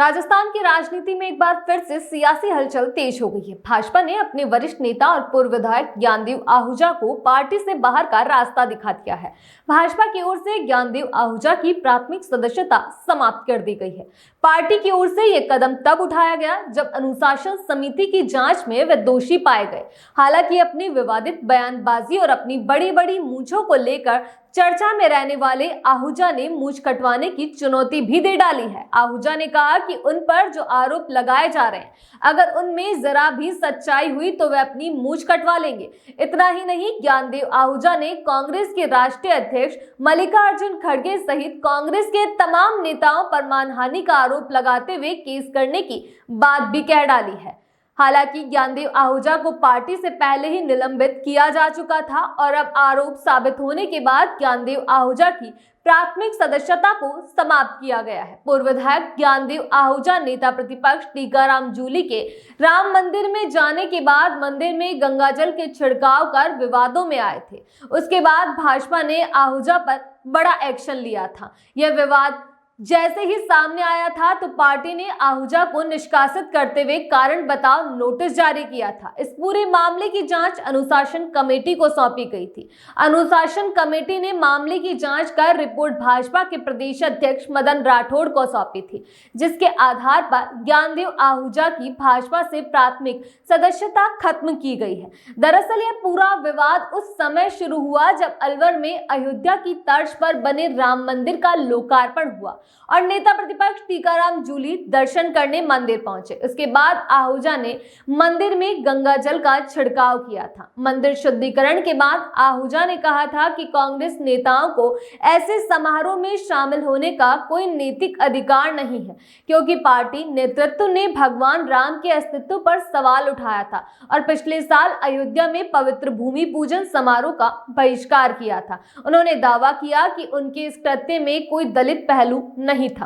राजस्थान की राजनीति में एक बार फिर से सियासी हलचल तेज हो गई है। भाजपा ने अपने वरिष्ठ नेता और पूर्व विधायक ज्ञानदेव आहूजा को पार्टी से बाहर का रास्ता दिखा दिया है। भाजपा की ओर से ज्ञानदेव आहूजा की प्राथमिक सदस्यता समाप्त कर दी गई है। पार्टी की ओर से यह कदम तब उठाया गया जब अनुशासन समिति की जांच में वे दोषी पाए गए। हालांकि अपनी विवादित बयानबाजी और अपनी बड़ी बड़ी मूंछों को लेकर चर्चा में रहने वाले आहूजा ने मूंछ कटवाने की चुनौती भी दे डाली है। आहूजा ने कहा कि उन पर जो आरोप लगाए जा रहे हैं, अगर उनमें जरा भी सच्चाई हुई तो वे अपनी मूंछ कटवा लेंगे। इतना ही नहीं, ज्ञानदेव आहूजा ने कांग्रेस के राष्ट्रीय अध्यक्ष मल्लिकार्जुन खड़गे सहित कांग्रेस के तमाम नेताओं पर मानहानि का आरोप लगाते हुए केस करने की बात भी कह डाली है। हालांकि ज्ञानदेव आहूजा को पार्टी से पहले ही निलंबित किया जा चुका था और अब आरोप साबित होने के बाद ज्ञानदेव आहूजा की प्राथमिक सदस्यता को समाप्त किया गया है। पूर्व विधायक ज्ञानदेव आहूजा नेता प्रतिपक्ष टीकाराम जूली के राम मंदिर में जाने के बाद मंदिर में गंगाजल के छिड़काव कर विवादों में आए थे। उसके बाद भाजपा ने आहूजा पर बड़ा एक्शन लिया था। यह विवाद जैसे ही सामने आया था तो पार्टी ने आहूजा को निष्कासित करते हुए कारण बताओ नोटिस जारी किया था। इस पूरे मामले की जांच अनुशासन कमेटी को सौंपी गई थी। अनुशासन कमेटी ने मामले की जांच कर रिपोर्ट भाजपा के प्रदेश अध्यक्ष मदन राठौड़ को सौंपी थी, जिसके आधार पर ज्ञानदेव आहूजा की भाजपा से प्राथमिक सदस्यता खत्म की गई है। दरअसल यह पूरा विवाद उस समय शुरू हुआ जब अलवर में अयोध्या की तर्ज पर बने राम मंदिर का लोकार्पण हुआ और नेता प्रतिपक्ष टीकाराम जूली दर्शन करने मंदिर पहुंचे। उसके बाद आहूजा ने मंदिर में गंगा जल का छिड़काव किया था। मंदिर शुद्धिकरण के बाद आहूजा ने कहा था कि कांग्रेस नेताओं को ऐसे समारोह में शामिल होने का कोई नैतिक अधिकार नहीं है, क्योंकि पार्टी नेतृत्व ने भगवान राम के अस्तित्व पर सवाल उठाया था और पिछले साल अयोध्या में पवित्र भूमि पूजन समारोह का बहिष्कार किया था। उन्होंने दावा किया कि उनके इस कृत्य में कोई दलित पहलू नहीं था।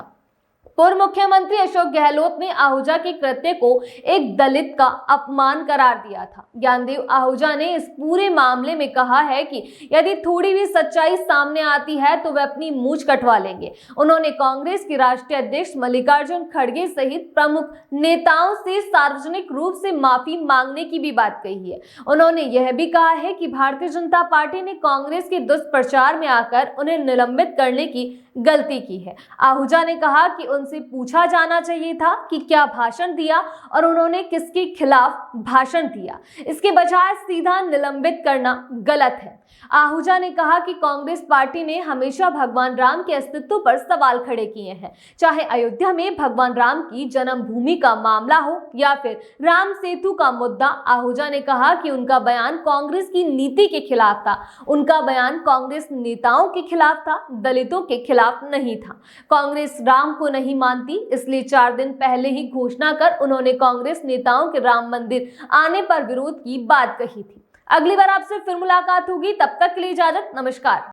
पूर्व मुख्यमंत्री अशोक गहलोत ने आहूजा के कृत्य को एक दलित का अपमान करार दिया था। ज्ञानदेव आहूजा ने इस पूरे मामले में कहा है कि यदि थोड़ी भी सच्चाई सामने आती है तो वे अपनी मूंछ कटवा लेंगे। उन्होंने कांग्रेस के राष्ट्रीय अध्यक्ष मल्लिकार्जुन खड़गे सहित प्रमुख नेताओं से सार्वजनिक रूप से माफी मांगने की भी बात कही है। उन्होंने यह भी कहा है कि भारतीय जनता पार्टी ने कांग्रेस के दुष्प्रचार में आकर उन्हें निलंबित करने की गलती की है। आहूजा ने कहा कि उनसे पूछा जाना चाहिए था कि क्या भाषण दिया और उन्होंने किसके खिलाफ भाषण दिया। इसके बजाय सीधा निलंबित करना गलत है। आहूजा ने कहा कि कांग्रेस पार्टी ने हमेशा भगवान राम के अस्तित्व पर सवाल खड़े किए हैं, चाहे अयोध्या में भगवान राम की जन्मभूमि का मामला हो या फिर राम सेतु का मुद्दा। आहूजा ने कहा कि उनका बयान कांग्रेस की नीति के खिलाफ था, उनका बयान कांग्रेस नेताओं के खिलाफ था, दलितों के खिलाफ नहीं था। कांग्रेस राम को नहीं मानती, इसलिए 4 दिन पहले ही घोषणा कर उन्होंने कांग्रेस नेताओं के राम मंदिर आने पर विरोध की बात कही थी। अगली बार आपसे फिर मुलाकात होगी, तब तक के लिए इजाजत, नमस्कार।